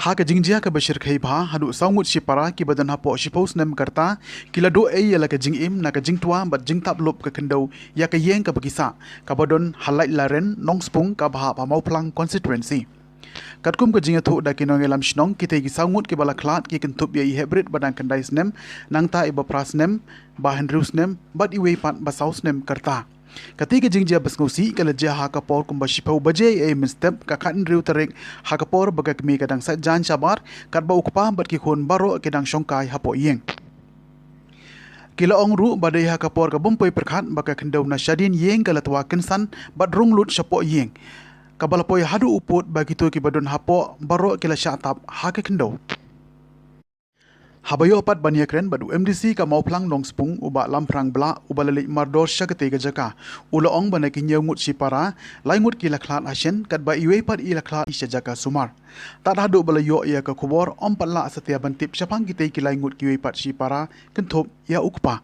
Ha ka jingjia ka bashir khai bha hadu saungut shipara ki badan hapo shipos nem karta kila do ei yala ka jingim na ka jingtua bat jingtap lop ka kendau ya ka yeng ka bagisa ka badon halai laren nong spung ka bha pa mau plang constituency katkum ka jinga thu da kinong elam shnong ki te gi saungut ki bala klat ki kentup ya i hybrid badang kandais nem nangta iba pras nem bahan rus nem bat iwe pat basaus nem karta Ketika jingjia basngausi kala jia hakapor kumba shipau baje e mistep ka khatin riu tarik hakapor baga kmi kadang sa jan chabar kat ba ukpa bat ki khon baro kedang shongkai hapo yeng kila ong ru badai hakapor ka bumpoi perkhat baga kendau na shadin yeng kala twa kensan bat rung lut shapo yeng kabalapoi hadu uput bagi tu ki badon hapo baro kila shatap hake kendau Habayo pat bania kren badu MDC ka mau plang nong spung uba lamprang bla uba lalik mardor syakete ga jaka ula ong bana ki ngut sipara laingut ki laklat asyen kat ba iwe pat i laklat i jaka sumar tak hadu bala yo ya ka kubor om patla setia bantip syapang kita ki laingut ki we pat sipara kentup ya ukpa